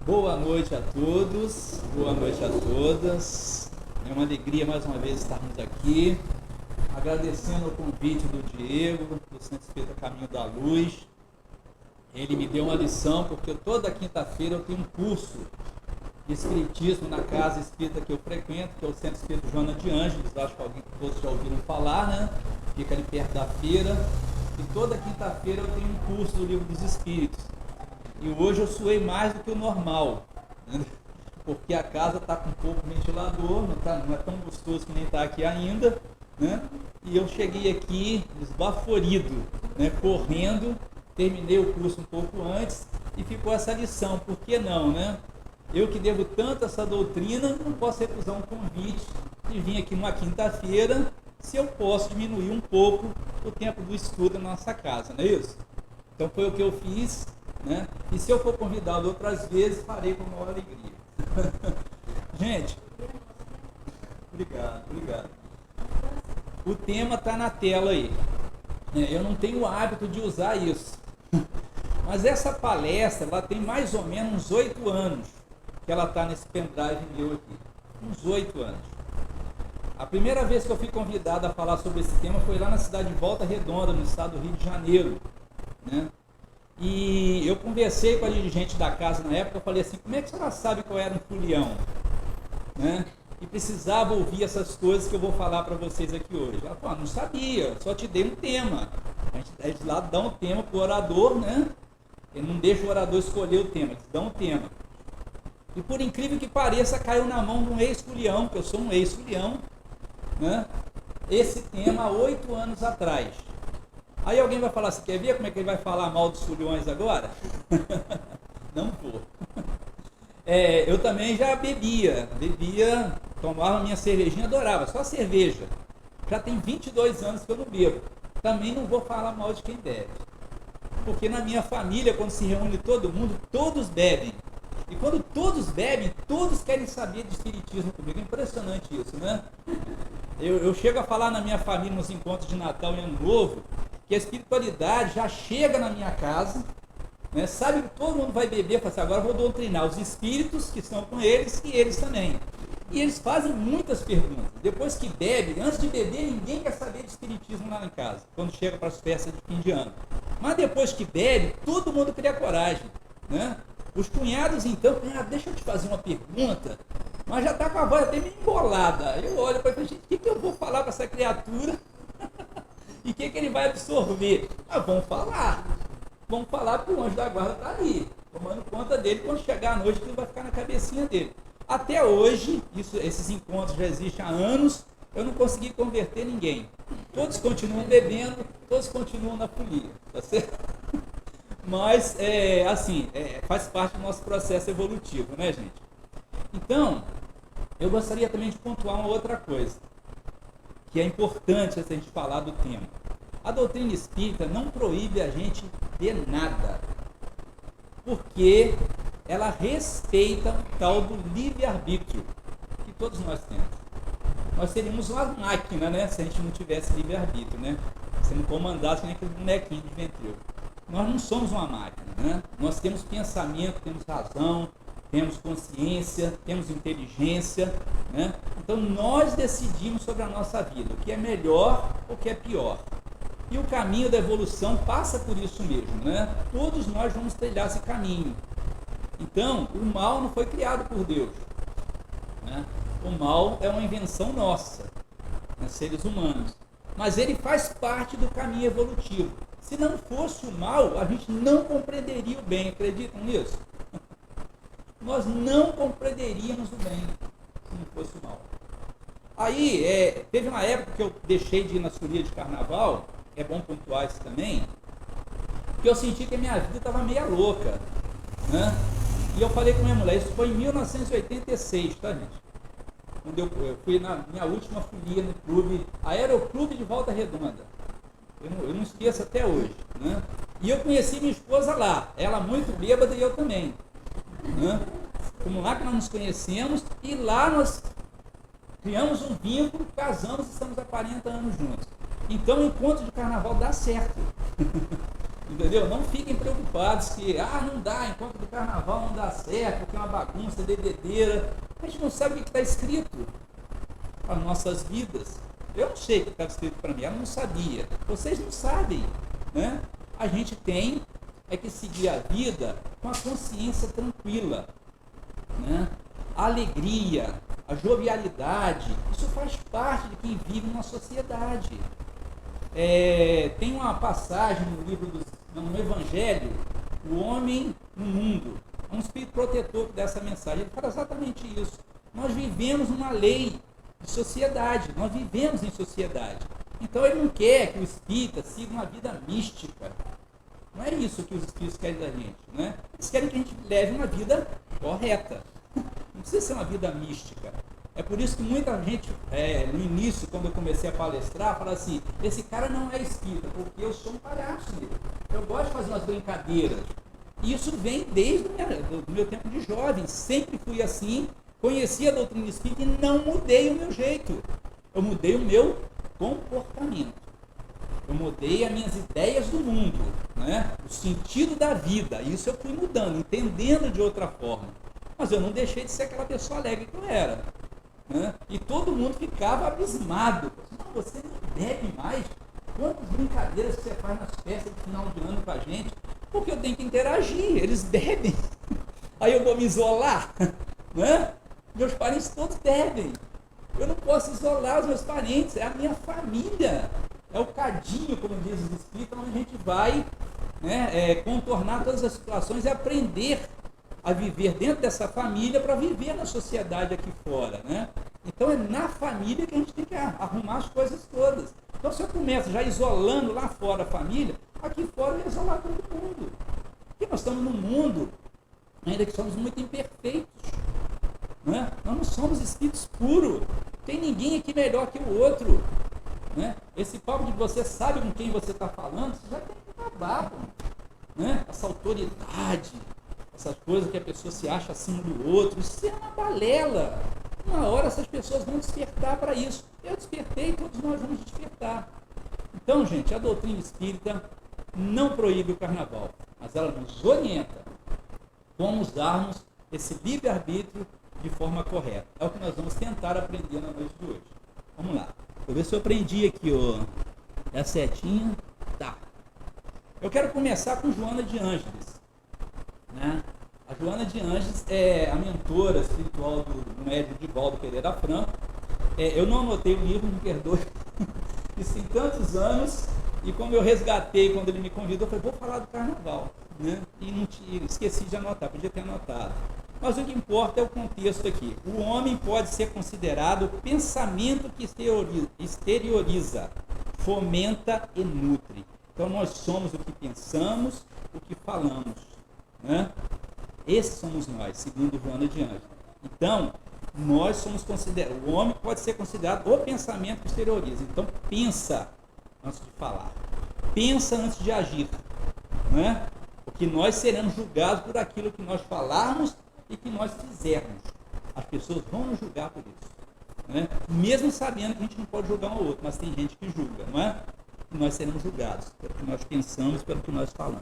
Boa noite a todos, boa noite a todas. É uma alegria mais uma vez estarmos aqui, agradecendo o convite do Diego, do Centro Espírita Caminho da Luz. Ele me deu uma lição, porque toda quinta-feira eu tenho um curso de Espiritismo na casa espírita que eu frequento, que é o Centro Espírita Joana de Ângeles. Acho que todos já ouviram falar, né? Fica ali perto da feira. E toda quinta-feira eu tenho um curso do Livro dos Espíritos. E hoje eu suei mais do que o normal, né? Porque a casa está com pouco ventilador, não é tão gostoso que nem está aqui ainda, né? E eu cheguei aqui esbaforido, né? Correndo, terminei o curso um pouco antes e ficou essa lição. Por que não, né? Eu que devo tanto a essa doutrina, não posso recusar um convite de vir aqui numa quinta-feira, se eu posso diminuir um pouco o tempo do estudo na nossa casa, não é isso? Então foi o que eu fiz, né? E se eu for convidado outras vezes, farei com maior alegria. Gente, obrigado. O tema está na tela aí. Eu não tenho o hábito de usar isso. Mas essa palestra, ela tem mais ou menos uns 8 anos que ela está nesse pendrive meu aqui. Uns 8 anos. A primeira vez que eu fui convidado a falar sobre esse tema foi lá na cidade de Volta Redonda, no estado do Rio de Janeiro, né? E eu conversei com a dirigente da casa na época, eu falei assim, como é que a senhora sabe que eu era um folião, né? E precisava ouvir essas coisas que eu vou falar para vocês aqui hoje. Ela falou, não sabia, só te dei um tema. A gente lá dá um tema para o orador, né? Ele não deixa o orador escolher o tema, eles dão um tema. E por incrível que pareça, caiu na mão de um ex-folião, que eu sou um ex-folião, né? Esse tema há 8 anos atrás. Aí alguém vai falar assim, quer ver como é que ele vai falar mal dos foliões agora? Não vou. Eu também já bebia, tomava minha cervejinha, adorava, só cerveja. Já tem 22 anos que eu não bebo. Também não vou falar mal de quem bebe. Porque na minha família, quando se reúne todo mundo, todos bebem. E quando todos bebem, todos querem saber de espiritismo comigo. É impressionante isso, né? Eu chego a falar na minha família, nos encontros de Natal e Ano Novo, que a espiritualidade já chega na minha casa, né? Sabe que todo mundo vai beber, fala assim, agora eu vou doutrinar os espíritos que estão com eles e eles também. E eles fazem muitas perguntas. Depois que bebe, antes de beber, ninguém quer saber de espiritismo lá em casa, quando chega para as festas de fim de ano. Mas depois que bebe, todo mundo cria coragem, né? Os cunhados então, deixa eu te fazer uma pergunta, mas já está com a voz até meio embolada. Eu olho para ele e falo, o que eu vou falar para essa criatura? E o que ele vai absorver? Vamos falar porque o anjo da guarda está ali, tomando conta dele, quando chegar à noite, tudo vai ficar na cabecinha dele. Até hoje, esses encontros já existem há anos, eu não consegui converter ninguém. Todos continuam bebendo, todos continuam na folia, tá certo? Mas, faz parte do nosso processo evolutivo, né, gente? Então, eu gostaria também de pontuar uma outra coisa, que é importante a gente falar do tema. A doutrina espírita não proíbe a gente de nada, porque ela respeita o tal do livre-arbítrio que todos nós temos. Nós seríamos uma máquina, né, se a gente não tivesse livre-arbítrio, né? Se não comandasse nem aquele bonequinho de ventríloco. Nós não somos uma máquina, né? Nós temos pensamento, temos razão, temos consciência, temos inteligência, né? Então nós decidimos sobre a nossa vida, o que é melhor, o que é pior. E o caminho da evolução passa por isso mesmo, né? Todos nós vamos trilhar esse caminho. Então, o mal não foi criado por Deus, né? O mal é uma invenção nossa, né, seres humanos. Mas ele faz parte do caminho evolutivo. Se não fosse o mal, a gente não compreenderia o bem. Acreditam nisso? Nós não compreenderíamos o bem se não fosse o mal. Aí, teve uma época que eu deixei de ir na folia de carnaval, é bom pontuar isso também, que eu senti que a minha vida estava meio louca, né? E eu falei com minha mulher, isso foi em 1986, tá, gente? Quando eu fui na minha última folia no clube, Aeroclube de Volta Redonda. Eu não esqueço até hoje, né? E eu conheci minha esposa lá, ela muito bêbada e eu também, né? Como lá que nós nos conhecemos e lá nós criamos um vínculo, casamos e estamos há 40 anos juntos. Então o encontro de carnaval dá certo. Entendeu? Não fiquem preocupados que, não dá, encontro do carnaval não dá certo, porque é uma bagunça, bebedeira. A gente não sabe o que está escrito para nossas vidas. Eu não sei o que estava escrito para mim, ela não sabia. Vocês não sabem, né? A gente tem que seguir a vida com a consciência tranquila, né? A alegria, a jovialidade, isso faz parte de quem vive numa sociedade. Tem uma passagem no livro no Evangelho, o homem no mundo, é um espírito protetor dessa mensagem. Ele fala exatamente isso. Nós vivemos uma lei de sociedade, nós vivemos em sociedade. Então ele não quer que o espírita siga uma vida mística. Não é isso que os espíritos querem da gente, né? Eles querem que a gente leve uma vida correta. Não precisa ser uma vida mística. É por isso que muita gente, no início, quando eu comecei a palestrar, fala assim, esse cara não é espírita, porque eu sou um palhaço dele. Eu gosto de fazer umas brincadeiras. E isso vem desde o meu tempo de jovem. Sempre fui assim, conheci a doutrina espírita e não mudei o meu jeito. Eu mudei o meu comportamento. Eu mudei as minhas ideias do mundo, né? O sentido da vida. Isso eu fui mudando, entendendo de outra forma. Mas eu não deixei de ser aquela pessoa alegre que eu era, né? E todo mundo ficava abismado. Não, você não bebe mais? Quantas brincadeiras você faz nas festas de final de ano com a gente? Porque eu tenho que interagir, eles bebem. Aí eu vou me isolar, né? Meus parentes todos bebem. Eu não posso isolar os meus parentes, é a minha família. É o cadinho, como diz os espíritos, onde a gente vai, né, contornar todas as situações e aprender a viver dentro dessa família para viver na sociedade aqui fora, né? Então é na família que a gente tem que arrumar as coisas todas. Então se eu começo já isolando lá fora a família, aqui fora eu ia isolar todo mundo. Porque nós estamos num mundo, ainda que somos muito imperfeitos, né? Nós não somos espíritos puros. Tem ninguém aqui melhor que o outro, né? Esse papo de você sabe com quem você está falando, você já tem que acabar, né? Essa autoridade, essas coisas que a pessoa se acha acima do outro, isso é uma balela. Uma hora essas pessoas vão despertar para isso. Eu despertei, todos nós vamos despertar. Então, gente, a doutrina espírita não proíbe o carnaval, mas ela nos orienta como usarmos esse livre-arbítrio de forma correta. É o que nós vamos tentar aprender na noite de hoje. Vamos lá. Vou ver se eu aprendi aqui, ó. É a setinha. Tá. Eu quero começar com Joana de Ângeles, né? A Joana de Ângeles é a mentora espiritual do médium Divaldo Pereira Franco. Eu não anotei o livro, me perdoe. Isso tem tantos anos, e como eu resgatei quando ele me convidou, eu falei, vou falar do carnaval, né? E esqueci de anotar, podia ter anotado. Mas o que importa é o contexto aqui. O homem pode ser considerado o pensamento que exterioriza, fomenta e nutre. Então nós somos o que pensamos, o que falamos, né? Esses somos nós, segundo Joana de Ângeles. Então, nós somos considerados, o homem pode ser considerado o pensamento que exterioriza. Então, pensa antes de falar, pensa antes de agir, né? Porque nós seremos julgados por aquilo que nós falarmos e que nós fizermos. As pessoas vão nos julgar por isso, né? Mesmo sabendo que a gente não pode julgar um ao outro, mas tem gente que julga, não é? E nós seremos julgados pelo que nós pensamos, pelo que nós falamos.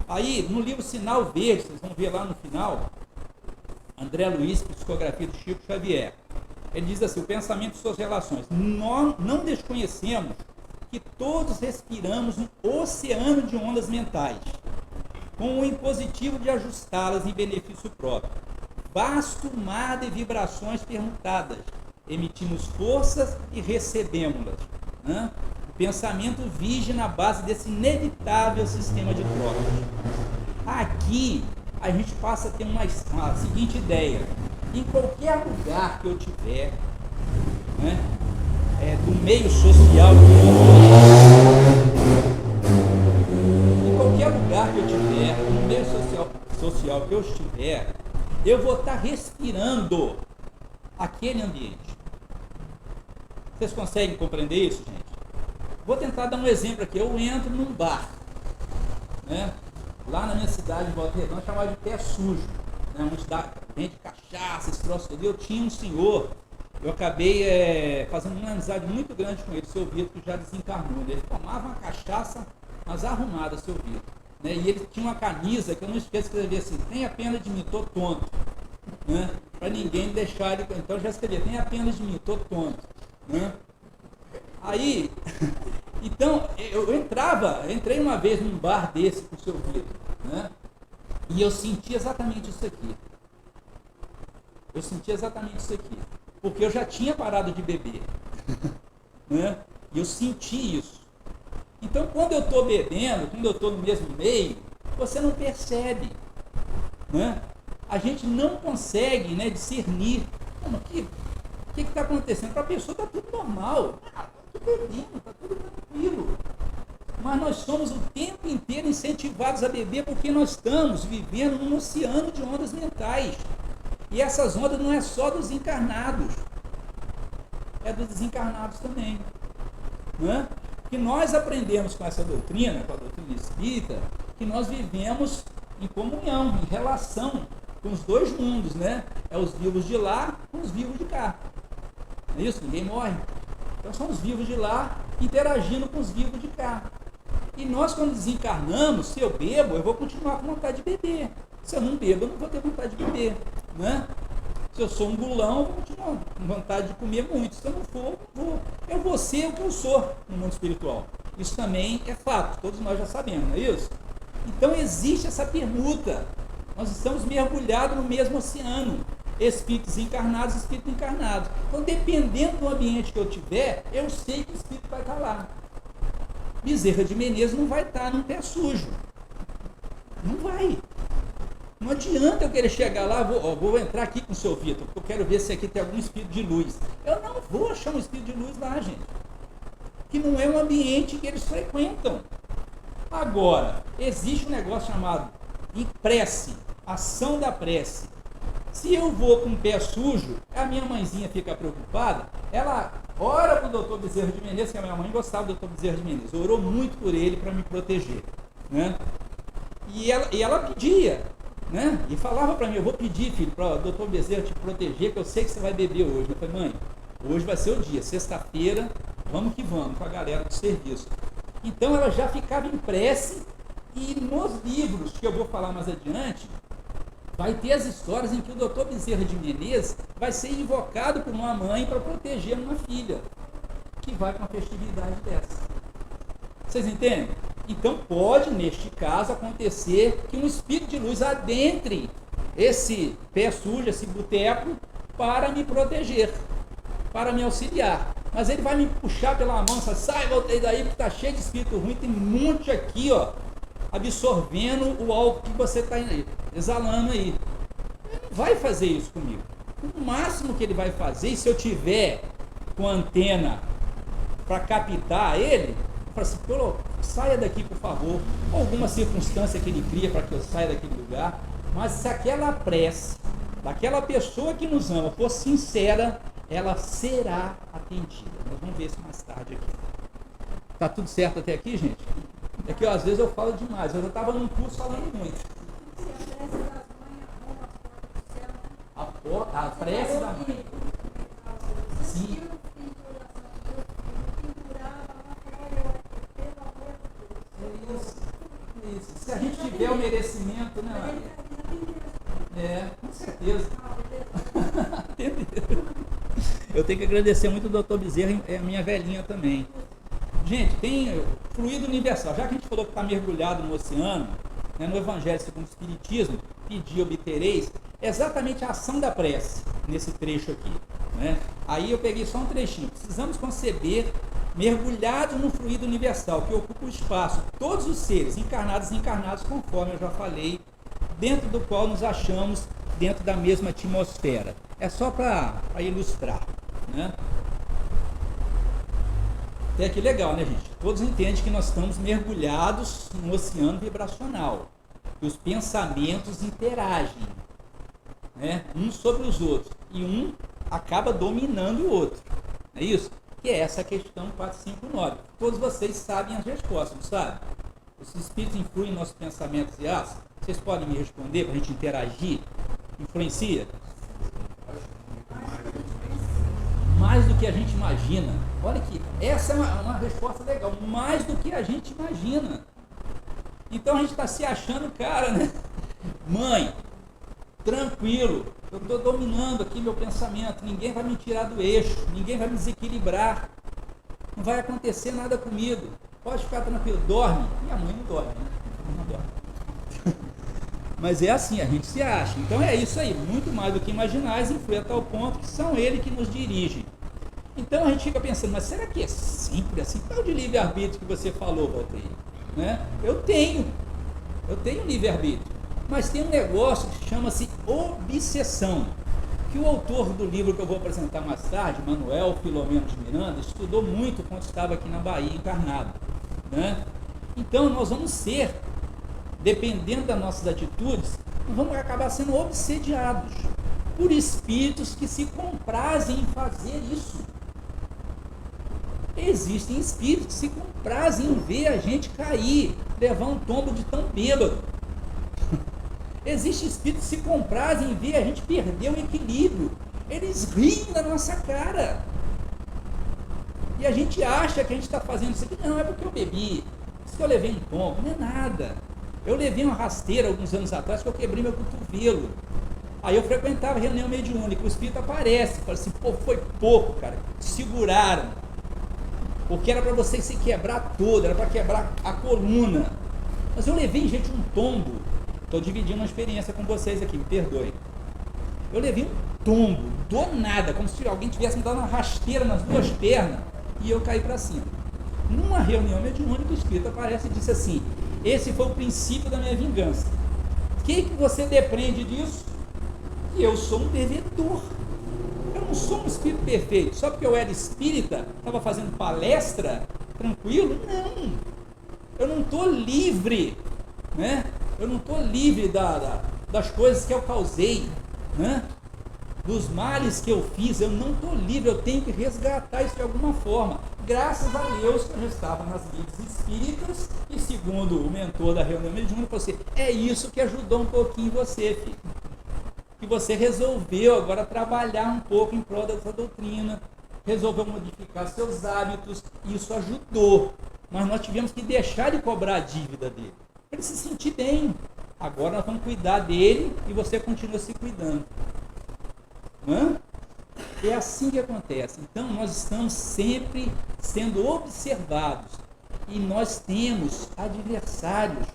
Aí, no livro Sinal Verde, vocês vão ver lá no final, André Luiz, psicografia do Chico Xavier. Ele diz assim, o pensamento e suas relações. Nós não desconhecemos que todos respiramos um oceano de ondas mentais, com o impositivo de ajustá-las em benefício próprio. Vasto mar de vibrações permutadas. Emitimos forças e recebemos-las, né? O pensamento vige na base desse inevitável sistema de trocas. Aqui, a gente passa a ter uma seguinte ideia. Em qualquer lugar que eu tiver, né, do meio social que eu, em qualquer lugar que eu tiver, no meio social que eu estiver, eu vou estar respirando aquele ambiente. Vocês conseguem compreender isso, gente? Vou tentar dar um exemplo aqui. Eu entro num bar, né? Lá na minha cidade, em Volta Redonda, chamava de pé sujo, né? Onde vende cachaça, esse troço todo. Eu tinha um senhor, eu acabei fazendo uma amizade muito grande com ele, seu Vitor, que já desencarnou. Ele tomava uma cachaça, mas arrumada, seu Vitor. né? E ele tinha uma camisa que eu não esqueço de escrever assim: tenha pena de mim, tô tonto, né? Para ninguém deixar ele. Então eu já escrevi: tenha pena de mim, tô tonto, né? Aí, então eu entrei uma vez num bar desse com o seu Vitor, né? E eu senti exatamente isso aqui. Eu senti exatamente isso aqui, porque eu já tinha parado de beber, né? E eu senti isso. Então, quando eu estou bebendo, quando eu estou no mesmo meio, você não percebe, né? A gente não consegue, né, discernir. O que está acontecendo? Para a pessoa está tudo normal, estou bebendo, está tudo tranquilo. Mas nós somos o tempo inteiro incentivados a beber porque nós estamos vivendo num oceano de ondas mentais. E essas ondas não é só dos encarnados, é dos desencarnados também, né? Que nós aprendemos com essa doutrina, com a doutrina espírita, que nós vivemos em comunhão, em relação com os dois mundos, né? É os vivos de lá com os vivos de cá. Não é isso? Ninguém morre. Então são os vivos de lá interagindo com os vivos de cá. E nós, quando desencarnamos, se eu bebo, eu vou continuar com vontade de beber. Se eu não bebo, eu não vou ter vontade de beber, né? Se eu sou um gulão, eu vou continuar com vontade de comer muito. Se eu não for, eu vou ser o que eu sou no mundo espiritual. Isso também é fato, todos nós já sabemos, não é isso? Então existe essa permuta. Nós estamos mergulhados no mesmo oceano. Espíritos encarnados e espíritos encarnados. Então, dependendo do ambiente que eu tiver, eu sei que o espírito vai estar lá. Bezerra de Menezes não vai estar num pé sujo. Não vai. Não adianta eu querer chegar lá, vou entrar aqui com o seu Vitor, porque eu quero ver se aqui tem algum espírito de luz. Eu não vou achar um espírito de luz lá, gente. Que não é um ambiente que eles frequentam. Agora, existe um negócio chamado prece, ação da prece. Se eu vou com o pé sujo, a minha mãezinha fica preocupada, ela ora para o doutor Bezerra de Menezes, que a minha mãe gostava do doutor Bezerra de Menezes, orou muito por ele para me proteger, né? E ela pedia, né? E falava para mim: eu vou pedir, filho, para o doutor Bezerra te proteger, que eu sei que você vai beber hoje. Eu falei: mãe, hoje vai ser o dia, sexta-feira, vamos que vamos, com a galera do serviço. Então ela já ficava em prece, e nos livros que eu vou falar mais adiante, vai ter as histórias em que o doutor Bezerra de Menezes vai ser invocado por uma mãe para proteger uma filha, que vai para uma festividade dessa. Vocês entendem? Então pode, neste caso, acontecer que um espírito de luz adentre esse pé sujo, esse boteco, para me proteger, para me auxiliar. Mas ele vai me puxar pela mão e falar: sai, voltei daí, porque está cheio de espírito ruim, tem um monte aqui, ó, absorvendo o álcool que você está exalando aí. Ele não vai fazer isso comigo. O máximo que ele vai fazer, se eu tiver com a antena para captar ele, eu falo assim: pô, saia daqui, por favor. Alguma circunstância que ele cria para que eu saia daquele lugar. Mas se aquela prece daquela pessoa que nos ama for sincera, ela será atendida. Nós vamos ver isso mais tarde aqui. Tá tudo certo até aqui, gente? É que às vezes eu falo demais. Eu já estava num curso falando muito. A prece da mãe. Sim. Isso. Se a gente tiver o merecimento, né, Maria? Com certeza. Entendeu? Eu tenho que agradecer muito ao Dr. Bezerra, é a minha velhinha também. Gente, tem fluido universal. Já que a gente falou que está mergulhado no oceano, né, no Evangelho segundo o Espiritismo, pedi, obtereis, é exatamente a ação da prece nesse trecho aqui, né? Aí eu peguei só um trechinho. Precisamos conceber mergulhados no fluido universal que ocupa o espaço, todos os seres, encarnados e encarnados, conforme eu já falei, dentro do qual nos achamos dentro da mesma atmosfera. É só para ilustrar, né? Até que legal, né, gente? Todos entendem que nós estamos mergulhados no oceano vibracional. E os pensamentos interagem, né, uns sobre os outros. E um acaba dominando o outro. É isso? Que é essa questão 459. Todos vocês sabem as respostas, não sabem? Os espíritos influem em nossos pensamentos e aços? Vocês podem me responder para a gente interagir? Influencia? Mais do que a gente imagina. Olha aqui, essa é uma resposta legal. Mais do que a gente imagina. Então a gente está se achando, cara, né? Mãe, tranquilo, eu estou dominando aqui meu pensamento, ninguém vai me tirar do eixo, ninguém vai me desequilibrar, não vai acontecer nada comigo, pode ficar tranquilo, dorme. Minha mãe não dorme, né? Não dorme. Mas é assim, a gente se acha. Então é isso aí, muito mais do que imaginais, influi a tal ponto que são ele que nos dirigem. Então a gente fica pensando, mas será que é sempre assim? Tal de livre-arbítrio que você falou, Walter, né? Eu tenho livre-arbítrio, mas tem um negócio que chama-se obsessão, que o autor do livro que eu vou apresentar mais tarde, Manuel Filomeno de Miranda, estudou muito quando estava aqui na Bahia, encarnado, né? Então nós vamos ser, dependendo das nossas atitudes, nós vamos acabar sendo obsediados por espíritos que se comprazem em fazer isso. Existem espíritos que se comprazem em ver a gente cair, levar um tombo de tão bêbado. Existem espíritos que se comprazem em ver a gente perder o equilíbrio. Eles riem da nossa cara. E a gente acha que a gente está fazendo isso aqui. Não, é porque eu bebi. Isso que eu levei um tombo. Não é nada. Eu levei uma rasteira alguns anos atrás que eu quebrei meu cotovelo. Aí eu frequentava reunião mediúnica. O espírito aparece. Fala assim, pô, foi pouco, cara. Seguraram. Porque era para você se quebrar todo, era para quebrar a coluna. Mas eu levei, gente, um tombo. Estou dividindo uma experiência com vocês aqui, me perdoe. Eu levei um tombo, do nada, como se alguém tivesse me dado uma rasteira nas duas pernas e eu caí para cima. Numa reunião mediúnica, o espírito aparece e disse assim, esse foi o princípio da minha vingança. O que você depreende disso? Que eu sou um devedor. Eu não sou um espírito perfeito. Só porque eu era espírita, estava fazendo palestra, tranquilo? Não. Eu não estou livre, né? Eu não estou livre das coisas que eu causei, né? Dos males que eu fiz. Eu não estou livre. Eu tenho que resgatar isso de alguma forma. Graças a Deus que eu já estava nas lides espíritas e segundo o mentor da reunião mediúnica, você é isso que ajudou um pouquinho você, filho. Que você resolveu agora trabalhar um pouco em prol dessa doutrina, resolveu modificar seus hábitos, e isso ajudou. Mas nós tivemos que deixar de cobrar a dívida dele, para ele se sentir bem. Agora nós vamos cuidar dele e você continua se cuidando. Não é? É assim que acontece. Então nós estamos sempre sendo observados e nós temos adversários,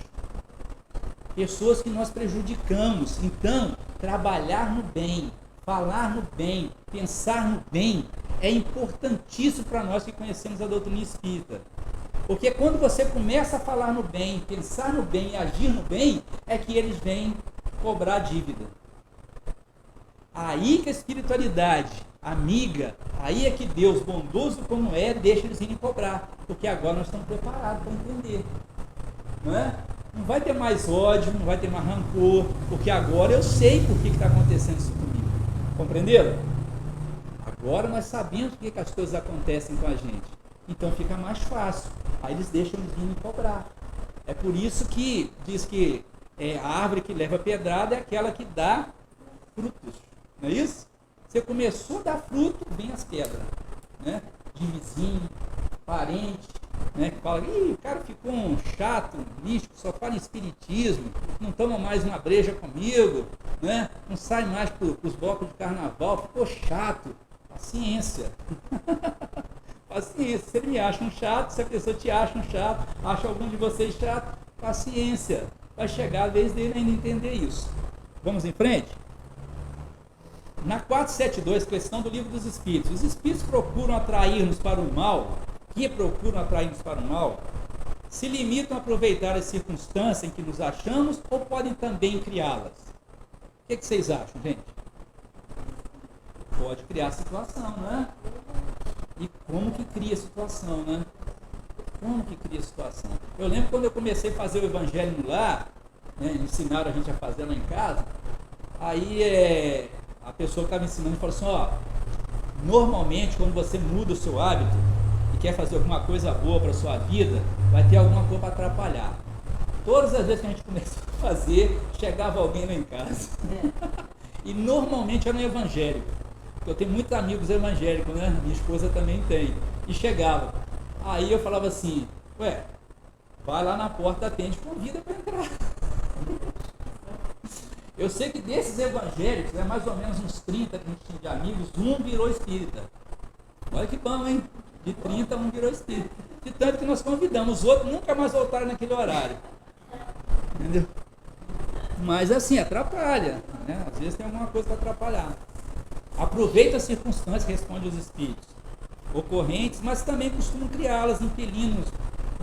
pessoas que nós prejudicamos. Então, trabalhar no bem, falar no bem, pensar no bem é importantíssimo para nós que conhecemos a doutrina espírita. Porque quando você começa a falar no bem, pensar no bem e agir no bem, é que eles vêm cobrar dívida. Aí que a espiritualidade amiga, aí é que Deus, bondoso como é, deixa eles irem cobrar. Porque agora nós estamos preparados para entender. Não é? Não vai ter mais ódio, não vai ter mais rancor, porque agora eu sei por que está acontecendo isso comigo. Compreenderam? Agora nós sabemos por que as coisas acontecem com a gente. Então fica mais fácil. Aí eles deixam eles virem cobrar. É por isso que diz que a árvore que leva pedrada é aquela que dá frutos. Não é isso? Você começou a dar fruto, vem as pedras. Né? De vizinho, parente, né, que fala, o cara ficou um chato, um místico, só fala em espiritismo, não toma mais uma breja comigo, né, não sai mais para os blocos de carnaval, ficou chato. Paciência. Paciência. Se ele me acha um chato, se a pessoa te acha um chato, acha algum de vocês chato, paciência. Vai chegar a vez dele ainda entender isso. Vamos em frente? Na 472, questão do Livro dos Espíritos. Os espíritos procuram atrair-nos para o mal, se limitam a aproveitar as circunstâncias em que nos achamos ou podem também criá-las? O que vocês acham, gente? Pode criar situação, né? E como que cria situação, né? Como que cria situação? Eu lembro quando eu comecei a fazer o evangelho no lar, né, ensinaram a gente a fazer lá em casa, aí a pessoa que estava ensinando falou assim, normalmente quando você muda o seu hábito e quer fazer alguma coisa boa para a sua vida, vai ter alguma coisa para atrapalhar. Todas as vezes que a gente começou a fazer, chegava alguém lá em casa. E normalmente era no evangélico. Eu tenho muitos amigos evangélicos, né? Minha esposa também tem. E chegava. Aí eu falava assim, vai lá na porta, atende, convida para entrar. Eu sei que desses evangélicos, mais ou menos uns 30 que a gente tinha de amigos, um virou espírita. Olha que bom, hein? De 30, um virou espírita. De tanto que nós convidamos, os outros nunca mais voltaram naquele horário. Entendeu? Mas assim, atrapalha, né? Às vezes tem alguma coisa para atrapalhar. Aproveita as circunstâncias, responde os espíritos ocorrentes, mas também costumam criá-las, impelindo-nos,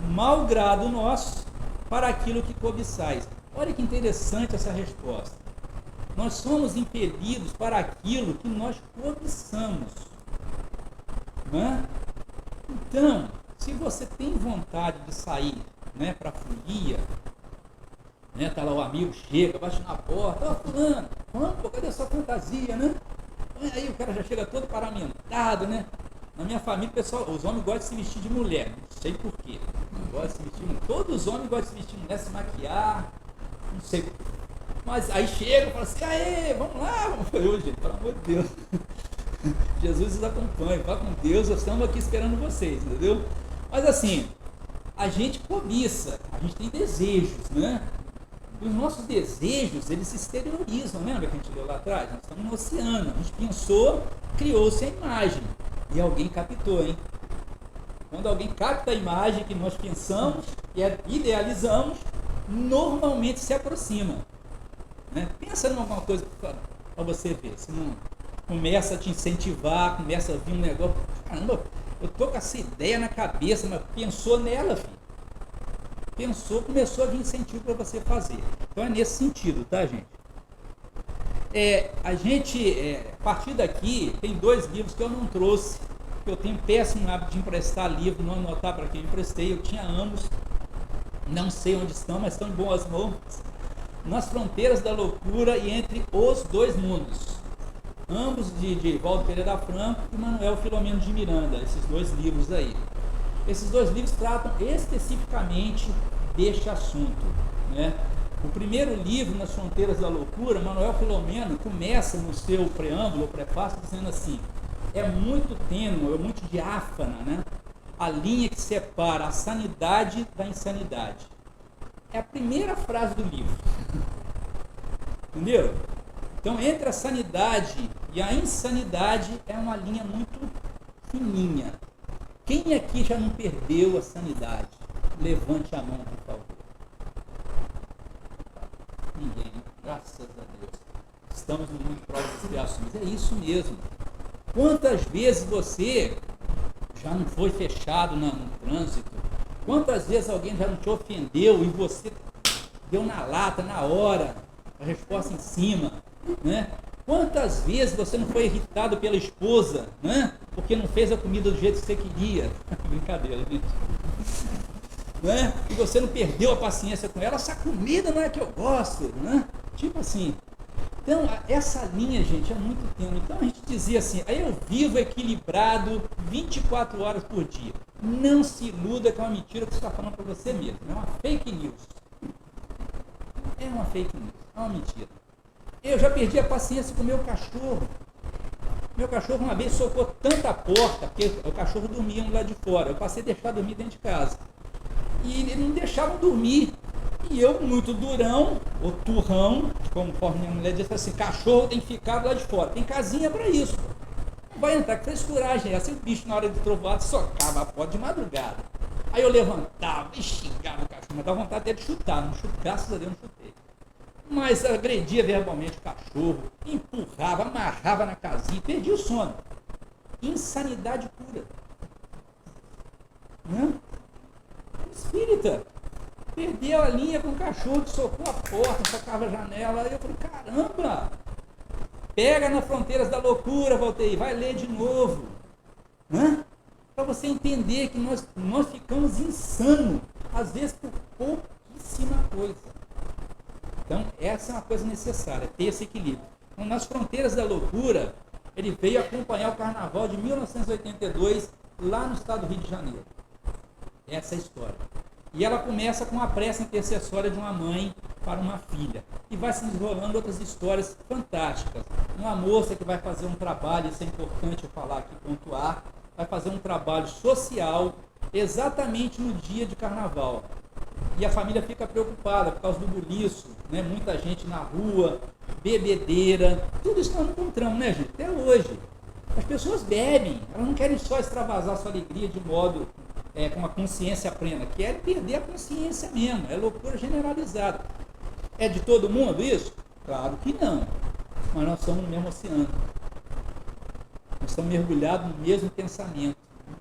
mau grado nosso, para aquilo que cobiçais. Olha que interessante essa resposta. Nós somos impelidos para aquilo que nós cobiçamos. Né? Então, se você tem vontade de sair, né, para a folia, né, tá lá o amigo, chega, bate na porta, ó, fulano, pô, cadê a sua fantasia, né? Aí o cara já chega todo paramentado, né? Na minha família, pessoal, os homens gostam de se vestir de mulher, não sei porquê. Todos os homens gostam de se vestir de mulher, se maquiar, não sei porquê. Mas aí chega e fala assim, aê, vamos lá, eu, gente, pelo amor de Deus. Jesus os acompanha, vá com Deus, nós estamos aqui esperando vocês, entendeu? Mas assim, a gente cobiça, a gente tem desejos, né? E os nossos desejos, eles se exteriorizam, lembra que a gente leu lá atrás? Nós estamos no oceano, a gente pensou, criou-se a imagem, e alguém captou, hein? Quando alguém capta a imagem que nós pensamos e idealizamos, normalmente se aproxima. Né? Pensa em alguma coisa para você ver, se não começa a te incentivar, começa a vir um negócio, caramba, eu tô com essa ideia na cabeça, mas pensou nela, filho. Pensou, começou a vir incentivo para você fazer. Então é nesse sentido, tá, gente? A partir daqui, tem 2 livros que eu não trouxe, que eu tenho péssimo hábito de emprestar livro, não anotar para quem eu emprestei, eu tinha ambos, não sei onde estão, mas estão em boas mãos. Nas Fronteiras da Loucura e Entre os Dois Mundos. Ambos de Valdo Pereira Franco e Manuel Filomeno de Miranda, esses 2 livros aí. Esses 2 livros tratam especificamente deste assunto, né? O primeiro livro, Nas Fronteiras da Loucura, Manuel Filomeno começa no seu preâmbulo, prefácio, dizendo assim, é muito tênue, é muito diáfana, né? A linha que separa a sanidade da insanidade. É a primeira frase do livro. Entendeu? Então, entre a sanidade e a insanidade é uma linha muito fininha. Quem aqui já não perdeu a sanidade? Levante a mão, por favor. Ninguém, graças a Deus. Estamos no mundo de provas e expiações. É isso mesmo. Quantas vezes você já não foi fechado no trânsito? Quantas vezes alguém já não te ofendeu e você deu na lata, na hora, a resposta em cima, né? Quantas vezes você não foi irritado pela esposa, né? Porque não fez a comida do jeito que você queria? Brincadeira, gente. Né? E você não perdeu a paciência com ela, essa comida não é que eu gosto, né? Tipo assim. Então, essa linha, gente, é muito tênue. Então, a gente dizia assim, aí eu vivo equilibrado 24 horas por dia. Não se iluda que é uma mentira que você está falando para você mesmo. É uma fake news. É uma fake news, é uma mentira. Eu já perdi a paciência com o meu cachorro. Meu cachorro uma vez socou tanta porta, porque o cachorro dormia lá de fora. Eu passei a deixar dormir dentro de casa. E ele não deixava dormir. E eu, muito durão, ou turrão, conforme minha mulher disse assim, cachorro tem que ficar lá de fora. Tem casinha para isso. Não vai entrar, que frescuragem é essa? E o bicho, na hora de trovoada, socava a porta de madrugada. Aí eu levantava e xingava o cachorro, mas dava vontade até de chutar. Não chutei, graças a Deus não chutei. Mas agredia verbalmente o cachorro, empurrava, amarrava na casinha, perdia o sono. Insanidade pura. Né? Espírita. Perdeu a linha com o cachorro que socou a porta, socava a janela. Aí eu falei, caramba! Pega nas Fronteiras da Loucura, voltei, vai ler de novo. Né? Para você entender que nós ficamos insanos, às vezes por pouquíssima coisa. Então, essa é uma coisa necessária, ter esse equilíbrio. Então, Nas Fronteiras da Loucura, ele veio acompanhar o carnaval de 1982, lá no estado do Rio de Janeiro. Essa é a história. E ela começa com a prece intercessória de uma mãe para uma filha. E vai se desenrolando outras histórias fantásticas. Uma moça que vai fazer um trabalho, isso é importante eu falar aqui, pontuar, vai fazer um trabalho social exatamente no dia de carnaval. e a família fica preocupada por causa do buliço, né? Muita gente na rua, bebedeira, tudo isso nós encontramos, né, gente? Até hoje. As pessoas bebem, elas não querem só extravasar sua alegria de modo com uma consciência plena, querem perder a consciência mesmo, é loucura generalizada. É de todo mundo isso? Claro que não, mas nós somos no mesmo oceano. Nós estamos mergulhados no mesmo pensamento,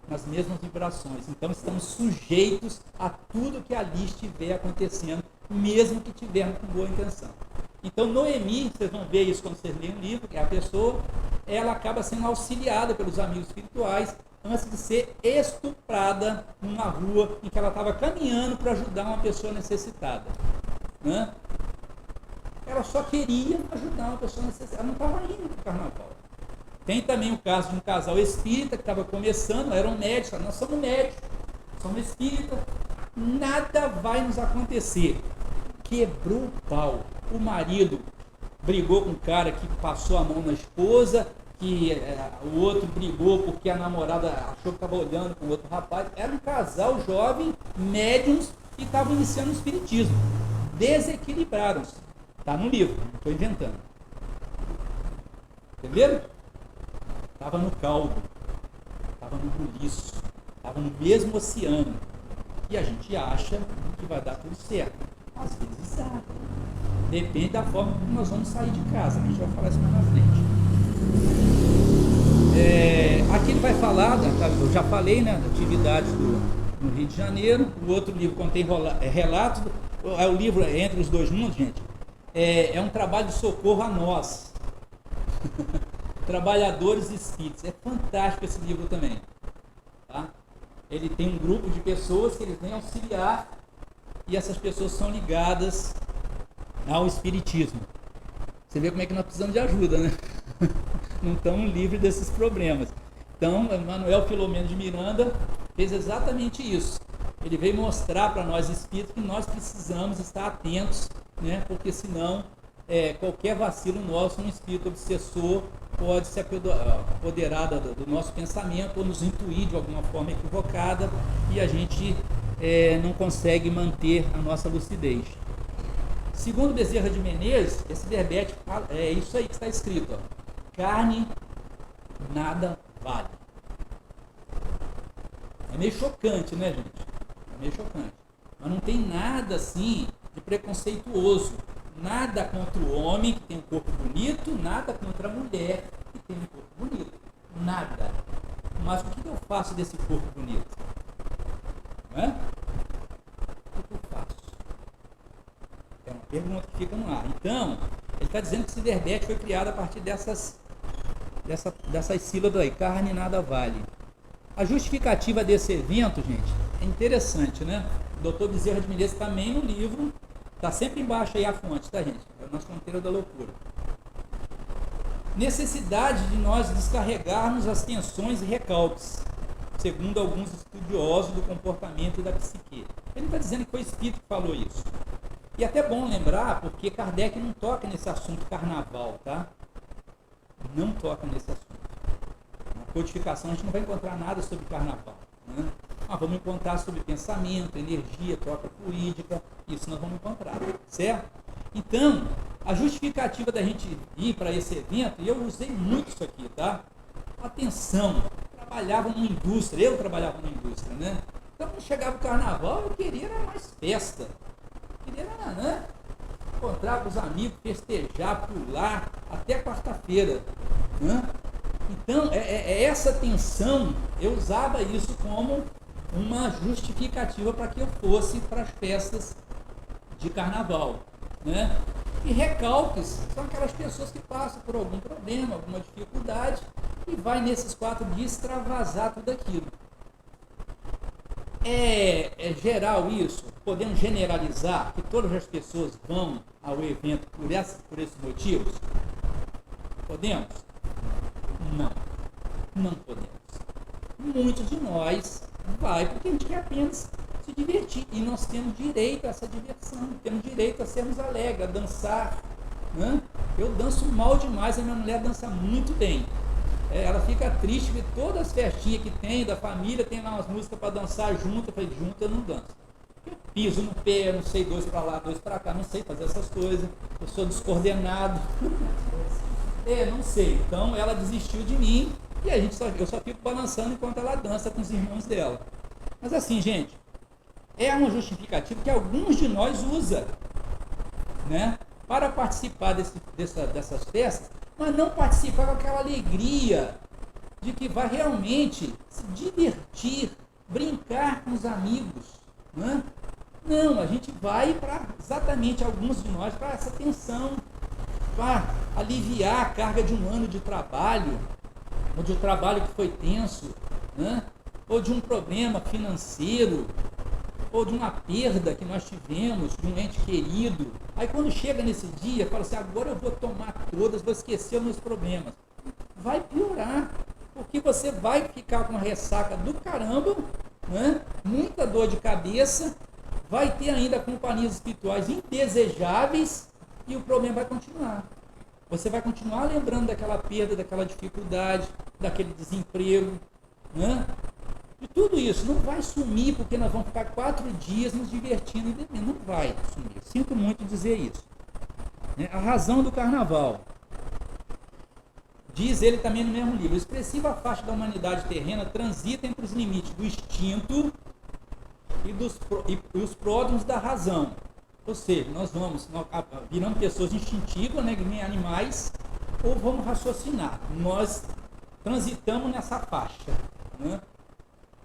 nas mesmas vibrações. Então estamos sujeitos a tudo que ali estiver acontecendo, mesmo que tivermos com boa intenção. Então Noemi, vocês vão ver isso quando vocês lerem o livro, que é a pessoa, ela acaba sendo auxiliada pelos amigos espirituais antes de ser estuprada numa rua em que ela estava caminhando para ajudar uma pessoa necessitada. Né? Ela só queria ajudar uma pessoa necessitada, ela não estava indo para o carnaval. Tem também o caso de um casal espírita que estava começando, eram médicos, nós somos médicos, somos espíritas, nada vai nos acontecer. Quebrou o pau. O marido brigou com o cara que passou a mão na esposa, que o outro brigou porque a namorada achou que estava olhando com o outro rapaz. Era um casal jovem, médiums, que estavam iniciando o espiritismo. Desequilibraram-se. Está no livro, não estou inventando. Entenderam? Estava no caldo, estava no buliço, estava no mesmo oceano. E a gente acha que vai dar tudo certo. Às vezes dá. Depende da forma como nós vamos sair de casa. A gente vai falar isso mais na frente. Aqui ele vai falar, eu já falei, né, da atividade no Rio de Janeiro. O outro livro contém relatos. É o livro Entre os Dois Mundos, gente. É um trabalho de socorro a nós. Trabalhadores espíritos. É fantástico esse livro também. Tá? Ele tem um grupo de pessoas que eles vêm auxiliar e essas pessoas são ligadas ao espiritismo. Você vê como é que nós precisamos de ajuda, né? Não estamos livres desses problemas. Então, Manuel Filomeno de Miranda fez exatamente isso. Ele veio mostrar para nós espíritos que nós precisamos estar atentos, né? Porque senão qualquer vacilo nosso, um espírito obsessor pode se apoderar do nosso pensamento ou nos intuir de alguma forma equivocada e a gente não consegue manter a nossa lucidez. Segundo Bezerra de Menezes, esse verbete é isso aí que está escrito, ó. Carne nada vale. É meio chocante, né, gente? É meio chocante. Mas não tem nada assim de preconceituoso. Nada contra o homem que tem um corpo bonito, nada contra a mulher que tem um corpo bonito. Nada. Mas o que eu faço desse corpo bonito? Não é? O que eu faço? É uma pergunta que fica no ar. Então, ele está dizendo que esse verbete foi criado a partir dessas sílabas aí. Carne nada vale. A justificativa desse evento, gente, é interessante, né? O Dr. Bezerra de Menezes também no livro, está sempre embaixo aí a fonte, tá, gente? É nas fronteiras da loucura. Necessidade de nós descarregarmos as tensões e recalques, segundo alguns estudiosos do comportamento e da psique. Ele está dizendo que foi o espírito que falou isso. E até bom lembrar, porque Kardec não toca nesse assunto carnaval, tá? Não toca nesse assunto. Na codificação a gente não vai encontrar nada sobre carnaval, né? Vamos encontrar sobre pensamento, energia, troca fluídica, isso nós vamos encontrar, certo? Então, a justificativa da gente ir para esse evento, e eu usei muito isso aqui, tá? Atenção, eu trabalhava numa indústria, né? Então, quando chegava o carnaval, eu queria era mais festa, queria era, né? Encontrar com os amigos, festejar, pular, até quarta-feira, né? Então, essa tensão, eu usava isso como uma justificativa para que eu fosse para as festas de carnaval, né? E recalques são aquelas pessoas que passam por algum problema, alguma dificuldade e vai nesses 4 dias extravasar tudo aquilo. É geral isso? Podemos generalizar que todas as pessoas vão ao evento por esses motivos? Podemos? Não podemos. Muitos de nós vai porque a gente quer apenas se divertir. E nós temos direito a essa diversão, temos direito a sermos alegres, a dançar. Né? Eu danço mal demais, a minha mulher dança muito bem. Ela fica triste porque todas as festinhas que tem da família, tem lá umas músicas para dançar junto. Eu falei, junto eu não danço. piso no pé, não sei, 2 para lá, 2 para cá, não sei fazer essas coisas, eu sou descoordenado. Não sei. Então ela desistiu de mim e eu só fico balançando enquanto ela dança com os irmãos dela. Mas assim, gente, é uma justificativa que alguns de nós usam, né, para participar dessas festas, mas não participar com aquela alegria de que vai realmente se divertir, brincar com os amigos, né? Não, a gente vai para exatamente alguns de nós para essa tensão, para aliviar a carga de um ano de trabalho, ou de um trabalho que foi tenso, né? Ou de um problema financeiro, ou de uma perda que nós tivemos de um ente querido. Aí quando chega nesse dia, fala assim, agora eu vou tomar todas, vou esquecer os meus problemas. Vai piorar, porque você vai ficar com uma ressaca do caramba, né? Muita dor de cabeça, vai ter ainda companhias espirituais indesejáveis e o problema vai continuar. Você vai continuar lembrando daquela perda, daquela dificuldade, daquele desemprego, né? E tudo isso não vai sumir porque nós vamos ficar 4 dias nos divertindo e bebendo. Não vai sumir. Eu sinto muito dizer isso. A razão do carnaval. Diz ele também no mesmo livro, a expressiva faixa da humanidade terrena transita entre os limites do instinto e os pródromos da razão. Ou seja, nós viramos pessoas instintivas, né, que nem animais, ou vamos raciocinar. Nós transitamos nessa faixa, né?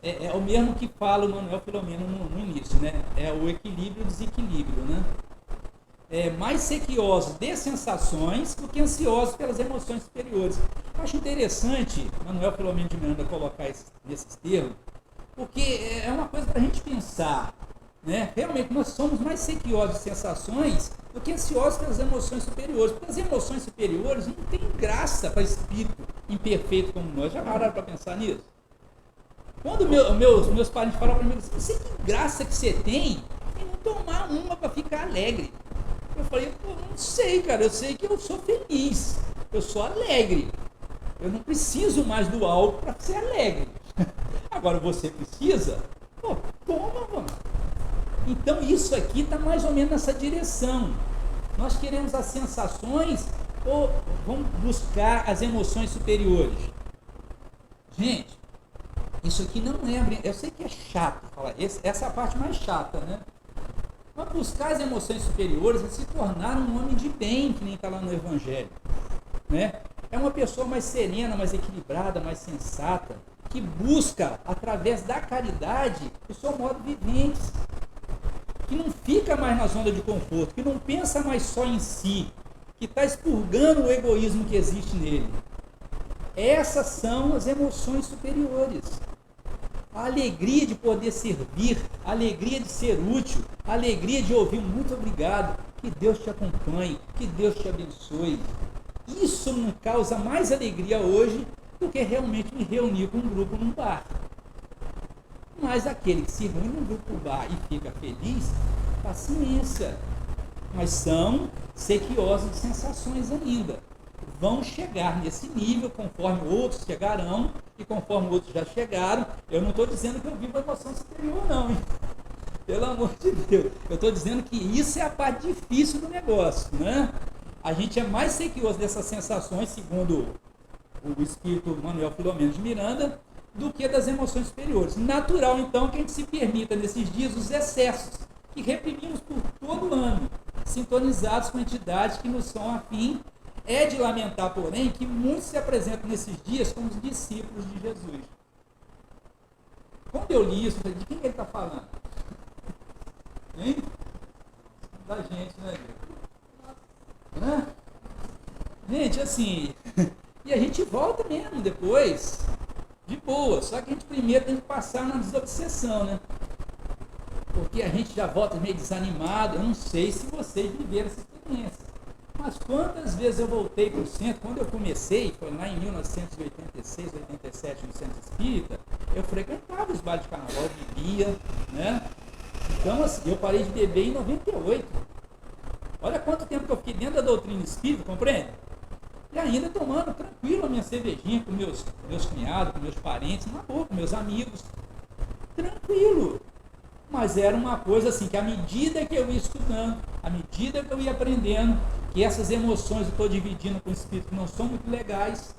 É o mesmo que fala o Manuel Filomeno no início, né? É o equilíbrio e o desequilíbrio, né? Mais sequiosos de sensações do que ansiosos pelas emoções superiores. Eu acho interessante Manuel Filomeno de Miranda colocar nesses termos, porque é uma coisa para a gente pensar, né? Realmente nós somos mais sequiosos de sensações do que ansiosos pelas emoções superiores, porque as emoções superiores não têm graça para espírito imperfeito como nós. Já pararam para pensar nisso? Quando meus parentes falaram para mim, não sei que graça que você tem em não tomar uma para ficar alegre. Eu falei, não sei, cara, eu sei que eu sou feliz, eu sou alegre. Eu não preciso mais do álcool para ser alegre. Agora você precisa? Toma, mano. Então isso aqui está mais ou menos nessa direção. Nós queremos as sensações ou vamos buscar as emoções superiores? Gente, isso aqui não é... Eu sei que é chato falar, essa é a parte mais chata, né? Mas buscar as emoções superiores é se tornar um homem de bem, que nem está lá no Evangelho, né? É uma pessoa mais serena, mais equilibrada, mais sensata, que busca, através da caridade, o seu modo vivente, que não fica mais na zona de conforto, que não pensa mais só em si, que está expurgando o egoísmo que existe nele. Essas são as emoções superiores. A alegria de poder servir, a alegria de ser útil, a alegria de ouvir muito obrigado, que Deus te acompanhe, que Deus te abençoe. Isso não causa mais alegria hoje do que realmente me reunir com um grupo num bar. Mas aquele que se reúne num grupo num bar e fica feliz, paciência. Mas são sequiosos de sensações ainda. Vão chegar nesse nível conforme outros chegarão e conforme outros já chegaram. Eu não estou dizendo que eu vivo a emoção superior não, hein? Pelo amor de Deus. Eu estou dizendo que isso é a parte difícil do negócio, né? A gente é mais sequioso dessas sensações, segundo o espírito Manuel Filomeno de Miranda, do que das emoções superiores. Natural, então, que a gente se permita nesses dias os excessos que reprimimos por todo o ano, sintonizados com entidades que nos são afim. É de lamentar, porém, que muitos se apresentam nesses dias como os discípulos de Jesus. Quando eu li isso, eu falei, de quem ele está falando? Hein? Da gente, né, Deus? Gente, assim, e a gente volta mesmo depois, de boa, só que a gente primeiro tem que passar na desobsessão, né? Porque a gente já volta meio desanimado. Eu não sei se vocês viveram essa experiência. Mas quantas vezes eu voltei para o centro, quando eu comecei, foi lá em 1986, 87, no Centro Espírita, eu frequentava os bailes de carnaval, bebia, né? Então, assim, eu parei de beber em 98. Olha quanto tempo que eu fiquei dentro da doutrina espírita, compreende? E ainda tomando tranquilo a minha cervejinha com meus cunhados, com meus parentes, na boa, com meus amigos. Tranquilo. Mas era uma coisa assim, que à medida que eu ia estudando, à medida que eu ia aprendendo, que essas emoções eu estou dividindo com espíritos que não são muito legais,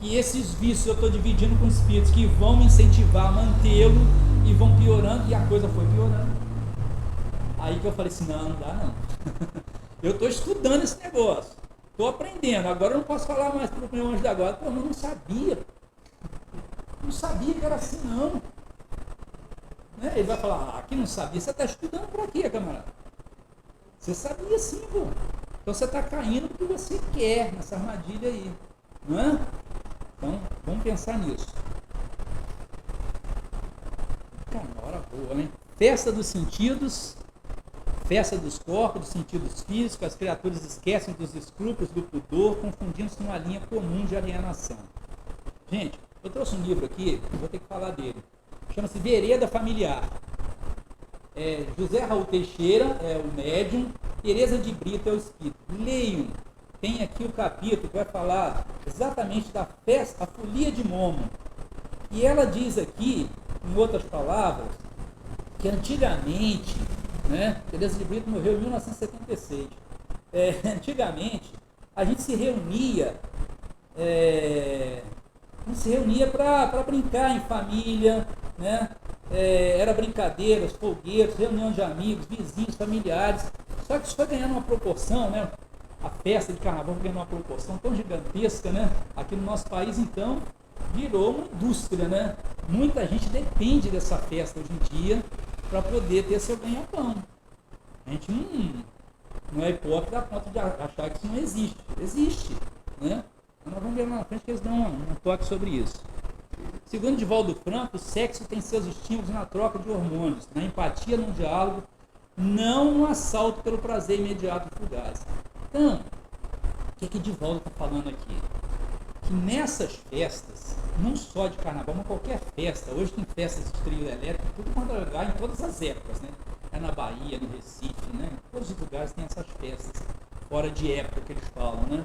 que esses vícios eu estou dividindo com espíritos que vão me incentivar a mantê-lo e vão piorando, e a coisa foi piorando. Aí que eu falei assim, não dá não. Eu estou estudando esse negócio, estou aprendendo, agora eu não posso falar mais para o meu anjo da guarda. Pô, eu não sabia. Não sabia que era assim não. Né? Ele vai falar, aqui não sabia. Você está estudando para quê, camarada? Você sabia sim, pô. Então você está caindo porque você quer nessa armadilha aí. Não é? Então, vamos pensar nisso. Cara, uma hora boa, né? Festa dos sentidos, festa dos corpos, dos sentidos físicos, as criaturas esquecem dos escrúpulos, do pudor, confundindo-se numa linha comum de alienação. Gente, eu trouxe um livro aqui, vou ter que falar dele. Chama-se Vereda Familiar. José Raul Teixeira é o médium, Tereza de Brito é o espírito. Leiam. Tem aqui o capítulo que vai falar exatamente da festa, a folia de Momo. E ela diz aqui, em outras palavras, que antigamente, né, Tereza de Brito morreu em 1976. Antigamente, a gente se reunia, para brincar em família, né? Era brincadeiras, foguetos, reunião de amigos, vizinhos, familiares. Só que isso foi ganhando uma proporção, né? A festa de carnaval foi ganhando uma proporção tão gigantesca, né? Aqui no nosso país, então, virou uma indústria, né? Muita gente depende dessa festa hoje em dia para poder ter seu ganha-pão. A gente não é hipócrita a ponto de achar que isso não existe. Existe, né? Então nós vamos ver lá na frente que eles dão um toque sobre isso. Segundo Divaldo Franco, o sexo tem seus estímulos na troca de hormônios, na empatia, no diálogo, não no assalto pelo prazer imediato e fugaz. Então, o que Divaldo está falando aqui? Que nessas festas, não só de carnaval, mas qualquer festa, hoje tem festas de trio elétrico, tudo quanto é lugar, em todas as épocas, né? É na Bahia, no Recife, né? Em todos os lugares tem essas festas, fora de época que eles falam, né?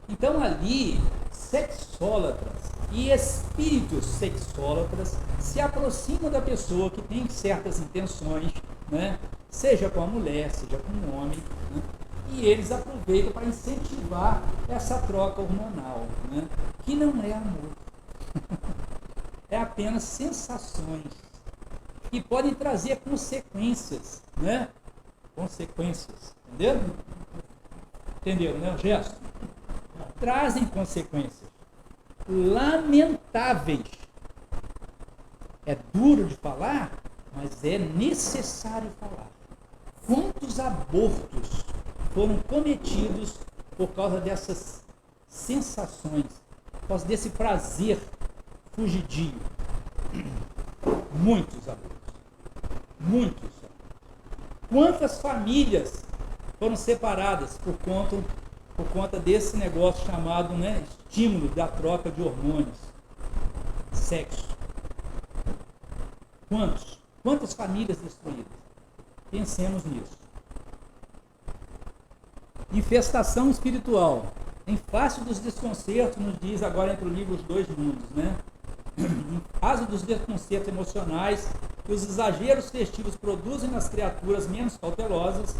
Então ali, sexólatras e espíritos sexólatras se aproximam da pessoa que tem certas intenções, né? Seja com a mulher, seja com o homem, né? E eles aproveitam para incentivar essa troca hormonal, né? Que não é amor, é apenas sensações que podem trazer consequências, né? Consequências, entendeu? Entendeu, né, o gesto? Trazem consequências lamentáveis. É duro de falar, mas é necessário falar. Quantos abortos foram cometidos por causa dessas sensações, por causa desse prazer fugidio? Muitos abortos. Muitos. Quantas famílias foram separadas por conta desse negócio chamado, né, estímulo da troca de hormônios, sexo? Quantas famílias destruídas? Pensemos nisso. Infestação espiritual. Em face dos desconcertos, nos diz agora entre o livro Os Dois Mundos, né? Em face dos desconcertos emocionais que os exageros festivos produzem nas criaturas menos cautelosas,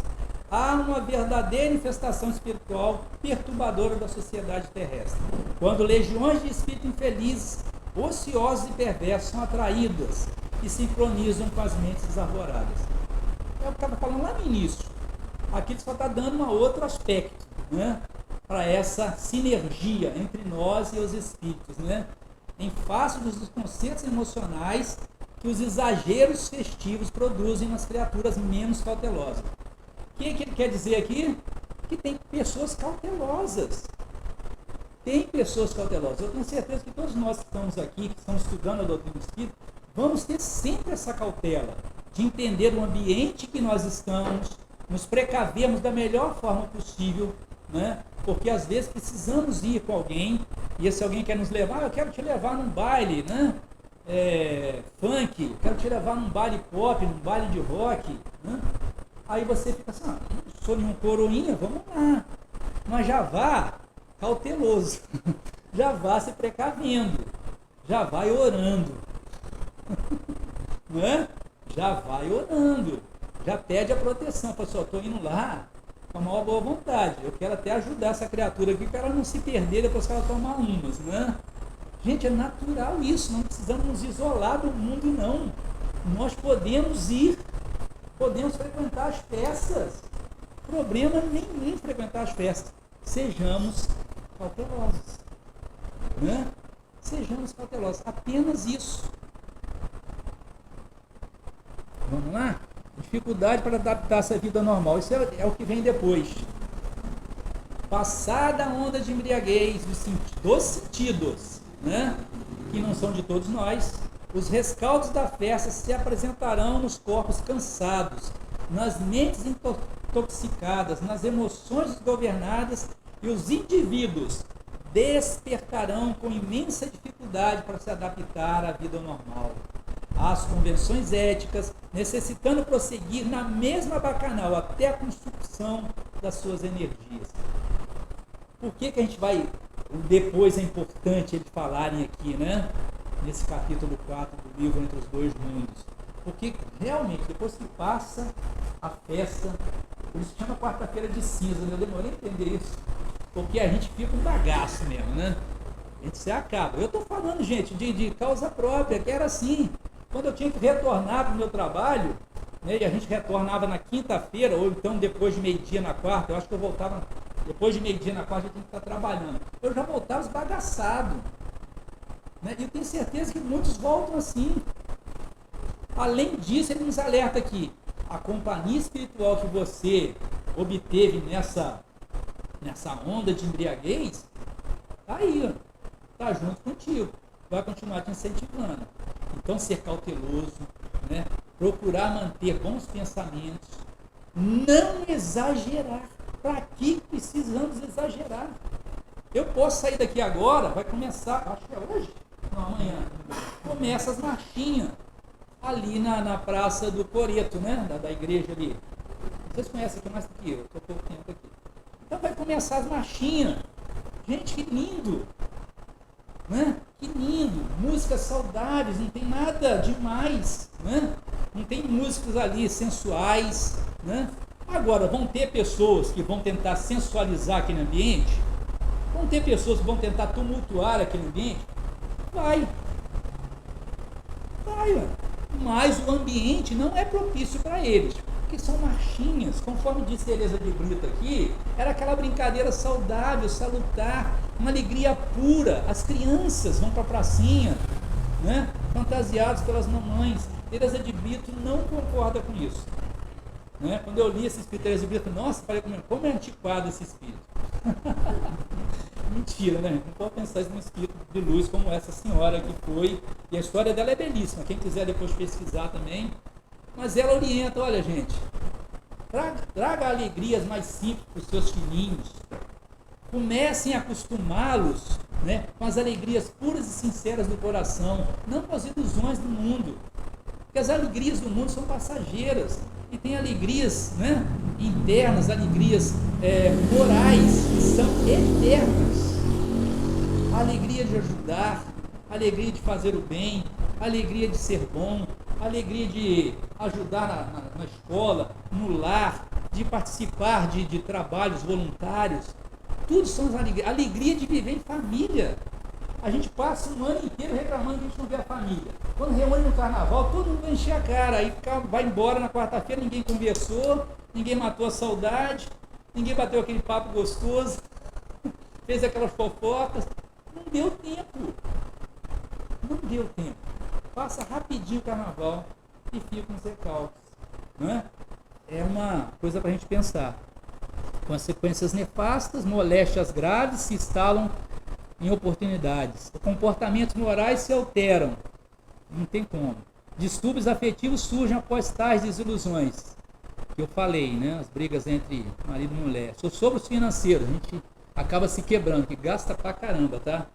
há uma verdadeira infestação espiritual perturbadora da sociedade terrestre, quando legiões de espíritos infelizes, ociosos e perversos são atraídas e sincronizam com as mentes desarvoradas. É o que eu estava falando lá no início. Aqui ele só está dando um outro aspecto, né, para essa sinergia entre nós e os espíritos, né, em face dos desconcertos emocionais que os exageros festivos produzem nas criaturas menos cautelosas. O que ele quer dizer aqui? Que tem pessoas cautelosas. Tem pessoas cautelosas. Eu tenho certeza que todos nós que estamos aqui, que estamos estudando a doutrina do Espírito, vamos ter sempre essa cautela de entender o ambiente que nós estamos, nos precavermos da melhor forma possível, né? Porque às vezes precisamos ir com alguém, e esse alguém quer nos levar, eu quero te levar num baile, né? Funk, quero te levar num baile pop, num baile de rock, né? Aí você fica assim, não sou nenhum coroinha, vamos lá. Mas já vá cauteloso, já vá se precavendo, já vai orando, não é? já vai orando, já pede a proteção. Fala assim, eu estou indo lá com a maior boa vontade, eu quero até ajudar essa criatura aqui para ela não se perder depois que ela tomar umas, né? Gente, é natural isso, não precisamos nos isolar do mundo, não. Nós podemos ir, podemos frequentar as festas. Problema nenhum frequentar as festas. Sejamos cautelosos, né? Sejamos cautelosos, apenas isso. Vamos lá? Dificuldade para adaptar-se à vida normal. Isso é o que vem depois. Passada a onda de embriaguez dos sentidos, né? Que não são de todos nós, os rescaldos da festa se apresentarão nos corpos cansados, nas mentes intoxicadas, nas emoções desgovernadas, e os indivíduos despertarão com imensa dificuldade para se adaptar à vida normal, às convenções éticas, necessitando prosseguir na mesma bacanal até a consumpção das suas energias. Por que a gente vai, depois é importante eles falarem aqui, né? Nesse capítulo 4 do livro Entre os Dois Mundos. Porque realmente, depois que passa a festa, por isso chama quarta-feira de cinza, né? Eu demorei a entender isso. Porque a gente fica um bagaço mesmo, né? A gente se acaba. Eu estou falando, gente, de causa própria, que era assim. Quando eu tinha que retornar para o meu trabalho, né, e a gente retornava na quinta-feira, ou então depois de meio-dia na quarta, eu acho que eu voltava depois de meio-dia na quarta, eu tinha que estar trabalhando. Eu já voltava esbagaçado. Né? E eu tenho certeza que muitos voltam assim. Além disso, ele nos alerta aqui. A companhia espiritual que você obteve nessa onda de embriaguez, está aí, está junto contigo. Vai continuar te incentivando. Então, ser cauteloso, né? Procurar manter bons pensamentos, não exagerar. Para que precisamos exagerar? Eu posso sair daqui agora, vai começar, acho que é hoje, não, amanhã, começa as marchinhas ali na praça do Coreto, né? Da igreja ali. Vocês conhecem aqui mais do que eu, estou pouco tempo aqui. Então vai começar as marchinhas. Gente, que lindo! Né? Que lindo! Músicas saudáveis, não tem nada demais, né? Não tem músicas ali sensuais, né? Agora, vão ter pessoas que vão tentar sensualizar aquele ambiente? Vão ter pessoas que vão tentar tumultuar aquele ambiente? Vai, mas o ambiente não é propício para eles, porque são marchinhas, conforme disse Teresa de Brito aqui, era aquela brincadeira saudável, salutar, uma alegria pura. As crianças vão para a pracinha, né, fantasiados pelas mamães. Teresa de Brito não concorda com isso. Né? Quando eu li esse espírito de Teresa de Brito, nossa, falei como é antiquado esse espírito. Mentira, né? Não pode pensar num espírito de luz como essa senhora que foi. E a história dela é belíssima. Quem quiser depois pesquisar também. Mas ela orienta, olha, gente, traga alegrias mais simples para os seus filhinhos. Comecem a acostumá-los, né, com as alegrias puras e sinceras do coração, não com as ilusões do mundo. Porque as alegrias do mundo são passageiras. E tem alegrias, né, internas, alegrias morais, que são eternas. A alegria de ajudar, a alegria de fazer o bem, a alegria de ser bom, a alegria de ajudar na escola, no lar, de participar de trabalhos voluntários. Tudo são as alegrias. A alegria de viver em família. A gente passa um ano inteiro reclamando que a gente não vê a família. Quando reúne no carnaval, todo mundo vai encher a cara. Aí vai embora na quarta-feira, ninguém conversou, ninguém matou a saudade, ninguém bateu aquele papo gostoso, fez aquelas fofocas. Não deu tempo. Não deu tempo. Passa rapidinho o carnaval e fica nos recalques. Né? É uma coisa para a gente pensar. Consequências nefastas, moléstias graves se instalam em oportunidades. Comportamentos morais se alteram. Não tem como. Distúrbios afetivos surgem após tais desilusões. Que eu falei, né? As brigas entre marido e mulher. Sobre os financeiros, a gente acaba se quebrando, que gasta pra caramba, tá?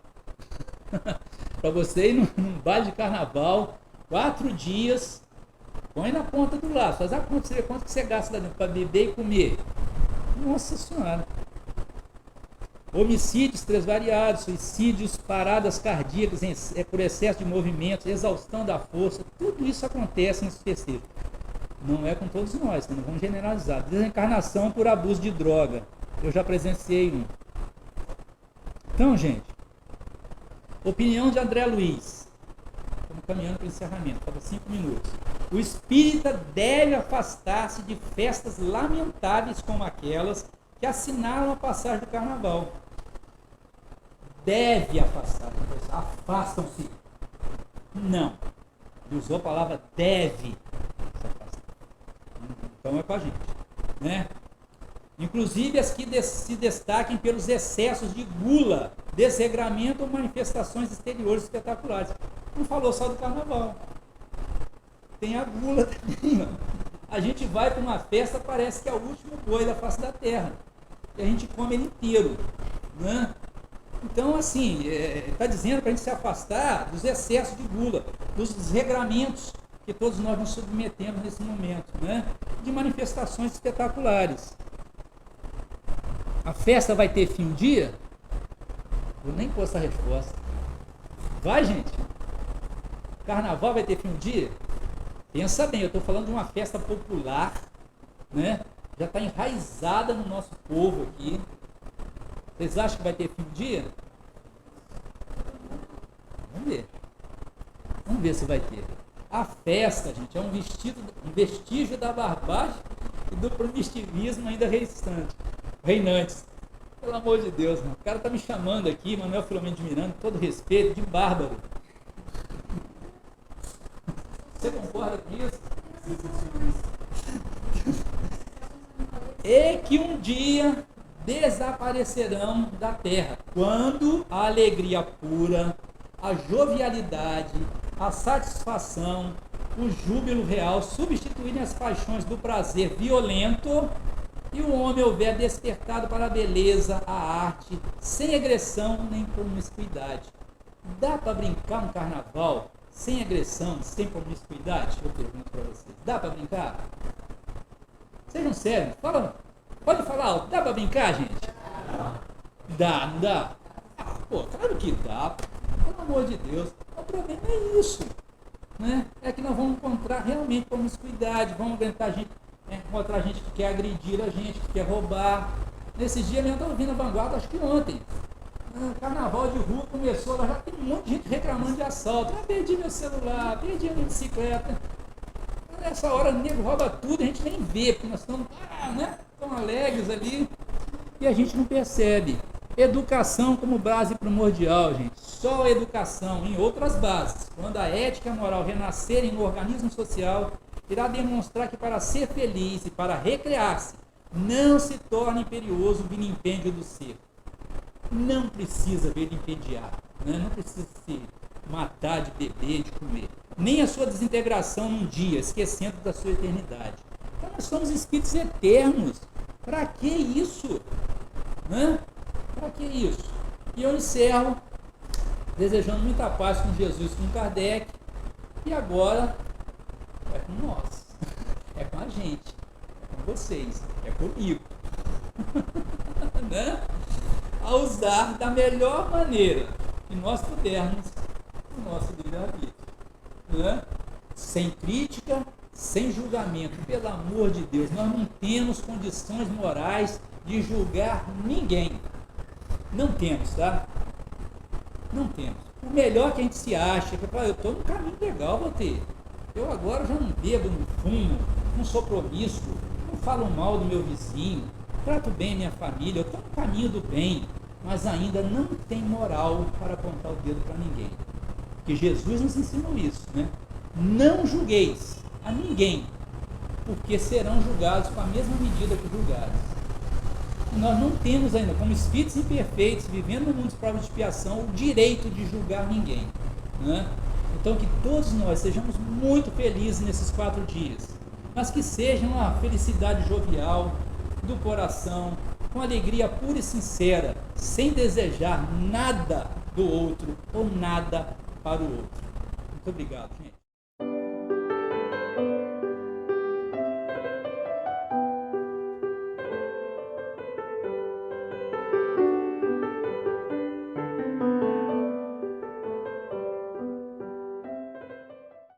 Para você ir num baile de carnaval, 4 dias, põe na ponta do lápis, faz a conta, você vê quanto que você gasta lá dentro para beber e comer. Nossa Senhora! Homicídios, estresse variado, suicídios, paradas cardíacas por excesso de movimentos, exaustão da força, tudo isso acontece nesse festejo. Não é com todos nós, não vamos generalizar. Desencarnação por abuso de droga. Eu já presenciei um. Então, gente, opinião de André Luiz. Estamos caminhando para o encerramento, falta 5 minutos. O espírita deve afastar-se de festas lamentáveis como aquelas que assinalam a passagem do carnaval. Deve afastar. Afastam-se. Não. Ele usou a palavra deve se afastar. Então é com a gente, né? Inclusive as que se destaquem pelos excessos de gula, desregramento ou manifestações exteriores espetaculares. Não falou só do carnaval. Tem a gula também. A gente vai para uma festa, parece que é o último boi da face da terra. E a gente come ele inteiro, né? Então, assim, está dizendo para a gente se afastar dos excessos de gula, dos desregramentos que todos nós nos submetemos nesse momento, né? De manifestações espetaculares. A festa vai ter fim um dia? Eu nem pôs essa resposta. Vai, gente? Carnaval vai ter fim um dia? Pensa bem, eu estou falando de uma festa popular, né? Já está enraizada no nosso povo aqui. Vocês acham que vai ter fim um dia? Vamos ver. Vamos ver se vai ter. A festa, gente, é um vestígio da barbárie e do primitivismo ainda reinantes. Pelo amor de Deus, mano. O cara tá me chamando aqui, Manuel Filomeno de Miranda, com todo respeito, de bárbaro. Você concorda com isso? E que um dia desaparecerão da terra, quando a alegria pura, a jovialidade, a satisfação, o júbilo real substituírem as paixões do prazer violento e o homem houver despertado para a beleza, a arte, sem agressão nem promiscuidade. Dá para brincar um carnaval sem agressão, sem promiscuidade? Eu pergunto para vocês. Dá para brincar? Sejam sérios. Pode falar alto. Dá para brincar, gente? Dá, não dá? Pô, claro que dá. Pelo amor de Deus. O problema é isso, né? É que nós vamos encontrar realmente promiscuidade, vamos encontrar gente que quer agredir a gente, que quer roubar. Nesses dias eu estava ouvindo a Vanguarda, acho que ontem. Carnaval de rua começou, já tem um monte de gente reclamando de assalto. Perdi meu celular, perdi a minha bicicleta. Nessa hora o nego rouba tudo, a gente nem vê, porque nós estamos tão alegres ali e a gente não percebe. Educação como base primordial, gente. Só a educação, em outras bases, quando a ética e a moral renascerem no organismo social, irá demonstrar que para ser feliz e para recrear-se, não se torna imperioso o vilimpêndio do ser. Não precisa vilipendiar, né? Não precisa se matar de beber, de comer. Nem a sua desintegração num dia, esquecendo da sua eternidade. Então nós somos espíritos eternos. Para que isso? Né? Para que isso? E eu encerro desejando muita paz com Jesus, com Kardec. E agora é com nós. É com a gente. É com vocês. É comigo. Né? A usar da melhor maneira que nós pudermos o nosso livre-arbítrio. Né? Sem crítica, sem julgamento. Pelo amor de Deus, nós não temos condições morais de julgar ninguém. Não temos, tá? Não temos. O melhor que a gente se acha é que eu estou num caminho legal, vou ter. Eu agora já não bebo, não fumo, não sou promíscuo, não falo mal do meu vizinho, trato bem minha família, eu estou no caminho do bem, mas ainda não tem moral para apontar o dedo para ninguém. Porque Jesus nos ensinou isso, né? Não julgueis a ninguém, porque serão julgados com a mesma medida que julgares. E nós não temos ainda, como espíritos imperfeitos, vivendo no mundo de provas de expiação, o direito de julgar ninguém, né? Então que todos nós sejamos muito felizes nesses 4 dias, mas que seja uma felicidade jovial, do coração, com alegria pura e sincera, sem desejar nada do outro ou nada para o outro. Muito obrigado, gente.